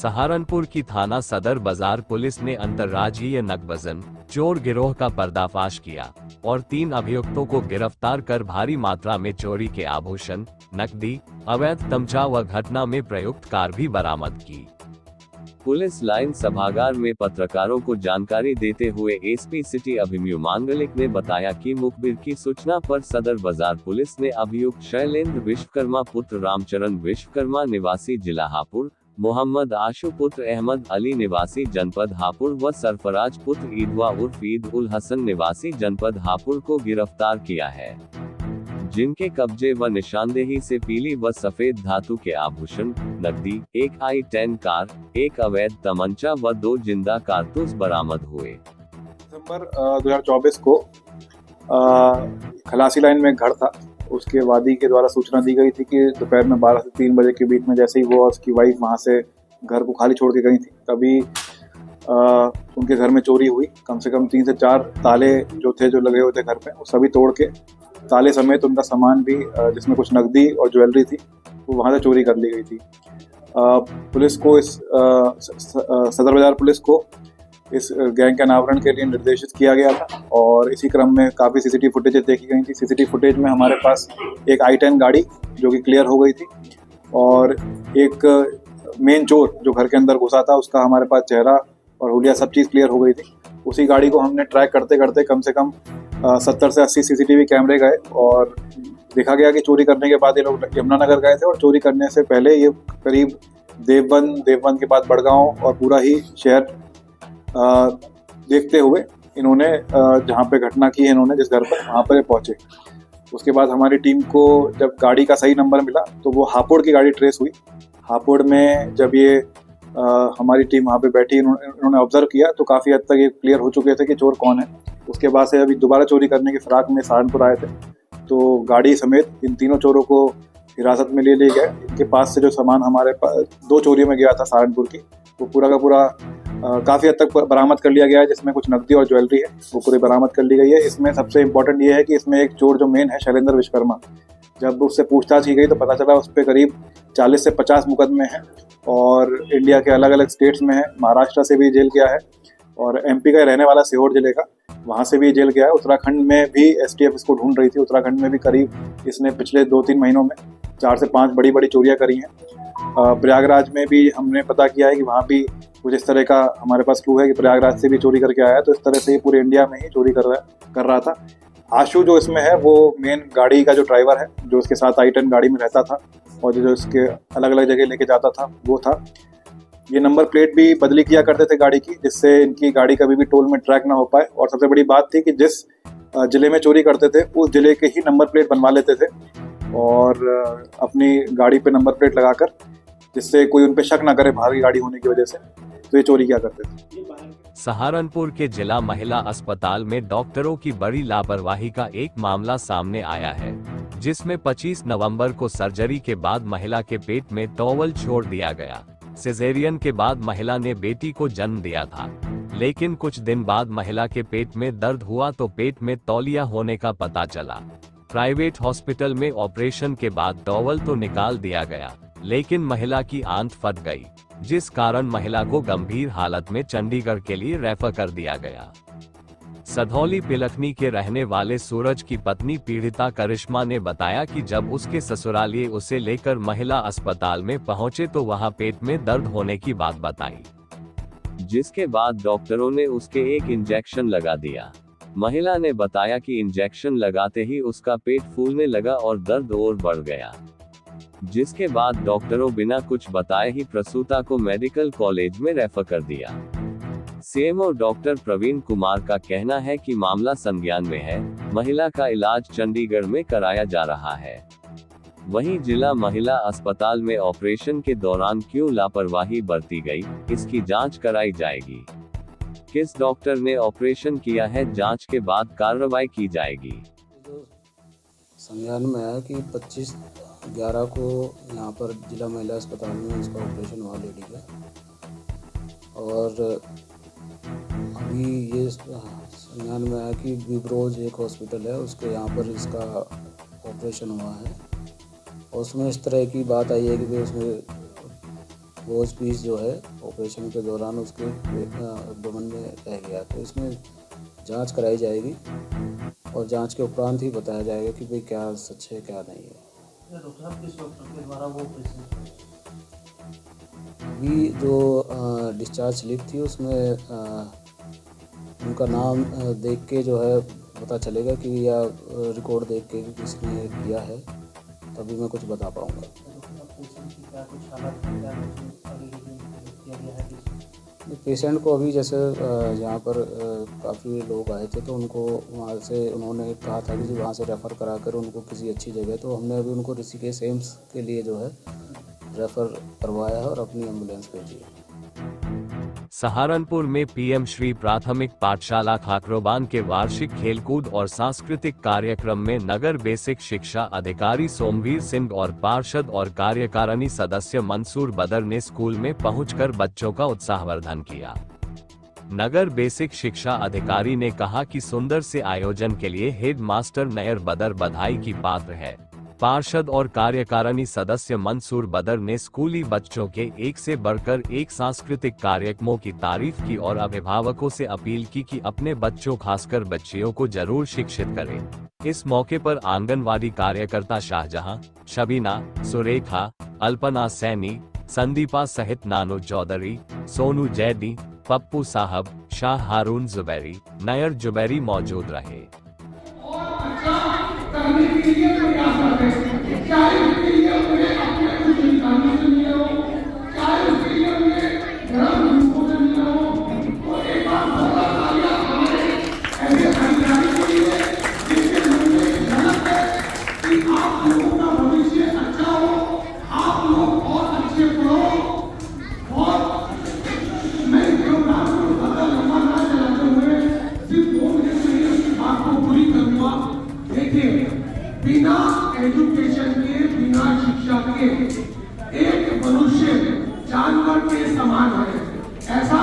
सहारनपुर की थाना सदर बाजार पुलिस ने अंतर्राज्यीय नकबजन चोर गिरोह का पर्दाफाश किया और 3 अभियुक्तों को गिरफ्तार कर भारी मात्रा में चोरी के आभूषण, नकदी, अवैध तमचा व घटना में प्रयुक्त कार भी बरामद की। पुलिस लाइन सभागार में पत्रकारों को जानकारी देते हुए एसपी सिटी अभिमन्यु मांगलिक ने बताया कि मुखबिर की सूचना पर सदर बाजार पुलिस ने अभियुक्त शैलेंद्र विश्वकर्मा पुत्र रामचरण विश्वकर्मा निवासी जिला हापुड़, मोहम्मद आशु पुत्र अहमद अली निवासी जनपद हापुड़ व सरफराज पुत्र ईदवा उर्फ ईद उल हसन निवासी जनपद हापुड़ को गिरफ्तार किया है, जिनके कब्जे व निशानदेही से पीली व सफेद धातु के आभूषण, नकदी, एक i10 कार, एक अवैध तमंचा व 2 जिंदा कारतूस बरामद हुए। दिसंबर 2024 को खलासी लाइन में घर था, उसके वादी के द्वारा सूचना दी गई थी कि दोपहर में 12 से 3 बजे के बीच में जैसे ही वो और उसकी वाइफ वहाँ से घर को खाली छोड़ के गई थी, तभी उनके घर में चोरी हुई। कम से कम 3 से 4 ताले जो लगे हुए थे घर पे, वो सभी तोड़ के ताले समेत उनका सामान भी जिसमें कुछ नकदी और ज्वेलरी थी वो वहाँ से चोरी कर ली गई थी। पुलिस को सदर बाजार पुलिस को इस गैंग के अनावरण के लिए निर्देशित किया गया था और इसी क्रम में काफ़ी सीसीटीवी फुटेजेस देखी गई थी। सीसीटीवी फुटेज में हमारे पास एक i10 गाड़ी जो कि क्लियर हो गई थी और एक मेन चोर जो घर के अंदर घुसा था उसका हमारे पास चेहरा और हुलिया सब चीज़ क्लियर हो गई थी। उसी गाड़ी को हमने ट्रैक करते करते कम से कम 70 से 80 सीसीटीवी कैमरे गए और देखा गया कि चोरी करने के बाद ये लोग यमुनानगर गए थे और चोरी करने से पहले ये करीब देवबंद के बाद बड़गांव और पूरा ही शहर देखते हुए इन्होंने जहाँ पे घटना की है इन्होंने जिस घर पर वहाँ पर पहुँचे। उसके बाद हमारी टीम को जब गाड़ी का सही नंबर मिला तो वो हापुड़ की गाड़ी ट्रेस हुई। हापुड़ में जब ये हमारी टीम वहाँ पे बैठी, इन्होंने ऑब्जर्व किया तो काफ़ी हद तक ये क्लियर हो चुके थे कि चोर कौन है। उसके बाद से अभी दोबारा चोरी करने की फिराक में सहारनपुर आए थे तो गाड़ी समेत इन तीनों चोरों को हिरासत में ले लिए गए। इनके पास से जो सामान हमारे पास 2 चोरियों में गया था सहारनपुर की, वो पूरा का पूरा काफ़ी हद तक बरामद कर लिया गया है, जिसमें कुछ नकदी और ज्वेलरी है वो पूरी बरामद कर ली गई है। इसमें सबसे इम्पोर्टेंट ये है कि इसमें एक चोर जो मेन है शैलेंद्र विश्वकर्मा, जब उससे पूछताछ की गई तो पता चला उस पर करीब 40 से 50 मुकदमे हैं और इंडिया के अलग अलग स्टेट्स में है। महाराष्ट्र से भी जेल गया है और एमपी का रहने वाला सीहोर जिले का, वहाँ से भी जेल गया है। उत्तराखंड में भी एसटीएफ इसको ढूंढ रही थी। उत्तराखंड में भी करीब इसने पिछले 2-3 महीनों में 4 से 5 बड़ी बड़ी चोरियाँ करी हैं। प्रयागराज में भी हमने पता किया है कि वहाँ भी कुछ इस तरह का हमारे पास क्लू है कि प्रयागराज से भी चोरी करके आया है। तो इस तरह से ये पूरे इंडिया में ही चोरी कर रहा था। आशु जो इसमें है वो मेन गाड़ी का जो ड्राइवर है, जो उसके साथ i10 गाड़ी में रहता था और जो इसके अलग अलग जगह लेके जाता था वो था। ये नंबर प्लेट भी बदली किया करते थे गाड़ी की, जिससे इनकी गाड़ी कभी भी टोल में ट्रैक ना हो पाए। और सबसे बड़ी बात थी कि जिस जिले में चोरी करते थे उस जिले के ही नंबर प्लेट बनवा लेते थे और अपनी गाड़ी पे नंबर प्लेट लगाकर, जिससे कोई उन पे शक ना करे बाहर की गाड़ी होने की वजह से, तो ये चोरी किया करते थे। सहारनपुर के जिला महिला अस्पताल में डॉक्टरों की बड़ी लापरवाही का एक मामला सामने आया है, जिसमें 25 नवंबर को सर्जरी के बाद महिला के पेट में टॉवल छोड़ दिया गया। सिजेरियन के बाद महिला ने बेटी को जन्म दिया था, लेकिन कुछ दिन बाद महिला के पेट में दर्द हुआ तो पेट में तौलिया होने का पता चला। प्राइवेट हॉस्पिटल में ऑपरेशन के बाद टॉवल तो निकाल दिया गया, लेकिन महिला की आंत फट गई, जिस कारण महिला को गंभीर हालत में चंडीगढ़ के लिए रेफर कर दिया गया। सधौली पिलखनी के रहने वाले सूरज की पत्नी पीड़िता करिश्मा ने बताया कि जब उसके ससुरालिए उसे लेकर महिला अस्पताल में पहुंचे तो वहां पेट में दर्द होने की बात बताई, जिसके बाद डॉक्टरों ने उसके एक इंजेक्शन लगा दिया। महिला ने बताया कि इंजेक्शन लगाते ही उसका पेट फूलने लगा और दर्द और बढ़ गया, जिसके बाद डॉक्टरों बिना कुछ बताए ही प्रसूता को मेडिकल कॉलेज में रेफर कर दिया। सीएमओ डॉक्टर प्रवीण कुमार का कहना है कि मामला संज्ञान में है, महिला का इलाज चंडीगढ़ में कराया जा रहा है। वहीं जिला महिला अस्पताल में ऑपरेशन के दौरान क्यों लापरवाही बरती गई, इसकी जांच कराई जाएगी। किस डॉक्टर ने ऑपरेशन किया है, जांच के बाद कार्रवाई की जाएगी। संज्ञान में है कि 25/11 को यहाँ पर जिला महिला अस्पताल में इसका ऑपरेशन हुआ लेडी का, और अभी ये संज्ञान में है कि विब्रोज एक हॉस्पिटल है उसके यहाँ पर इसका ऑपरेशन हुआ है और उसमें इस तरह की बात आई है कि उसमें गोज पीस जो है ऑपरेशन के दौरान उसके अब्डोमेन में रह गया। तो इसमें जांच कराई जाएगी और जांच के उपरांत ही बताया जाएगा कि भाई क्या सच है क्या नहीं है। डॉक्टर साहब किस डॉक्टर के द्वारा वो ऑपरेशन? अभी जो डिस्चार्ज स्लिप थी उसमें उनका नाम देख के जो है पता चलेगा कि या रिकॉर्ड देख के कि किसने किया है, तभी मैं कुछ बता पाऊँगा। पेशेंट की क्या कुछ हालत है, क्या कुछ आगे किया गया है? पेशेंट को अभी जैसे यहाँ पर काफ़ी लोग आए थे तो उनको वहाँ से उन्होंने कहा था कि वहाँ से रेफ़र करा कर उनको किसी अच्छी जगह, तो हमने अभी उनको ऋषिकेश एम्स के लिए जो है रेफ़र करवाया है और अपनी एम्बुलेंस भेजी है। सहारनपुर में पीएम श्री प्राथमिक पाठशाला खाकरोबान के वार्षिक खेलकूद और सांस्कृतिक कार्यक्रम में नगर बेसिक शिक्षा अधिकारी सोमवीर सिंह और पार्षद और कार्यकारिणी सदस्य मंसूर बदर ने स्कूल में पहुंचकर बच्चों का उत्साहवर्धन किया। नगर बेसिक शिक्षा अधिकारी ने कहा कि सुंदर से आयोजन के लिए हेड मास्टर नयर बदर बधाई की पात्र है। पार्षद और कार्यकारिणी सदस्य मंसूर बदर ने स्कूली बच्चों के एक से बढ़कर एक सांस्कृतिक कार्यक्रमों की तारीफ की और अभिभावकों से अपील की कि अपने बच्चों खासकर बच्चियों को जरूर शिक्षित करें। इस मौके पर आंगनवाड़ी कार्यकर्ता शाहजहां, शबीना, सुरेखा, अल्पना सैनी, संदीपा सहित नानो चौधरी, सोनू जैदी, पप्पू साहब, शाह हारून जुबैरी, नयर जुबैरी मौजूद रहे। करने के लिए प्रयास करते हैं, चाहे उसके लिए उन्हें अपने कुछ निकालने से मिले हो, चाहे उसके लिए उन्हें धर्म रूपों से मिले हो। तो एक बार बहुत तालियां हमारे ऐसे अधिकारी के लिए जिसके मन में झलक है कि आप लोगों का भविष्य अच्छा हो, आप लोग और अच्छे पढ़ो। और मैं इस प्रोग्राम को ज्यादा लंबा ना चलाते हुए सिर्फ 2 मिनट में इसकी बात को पूरी करूंगा। देखिए, बिना एजुकेशन के, बिना शिक्षा के एक मनुष्य जानवर के समान है। ऐसा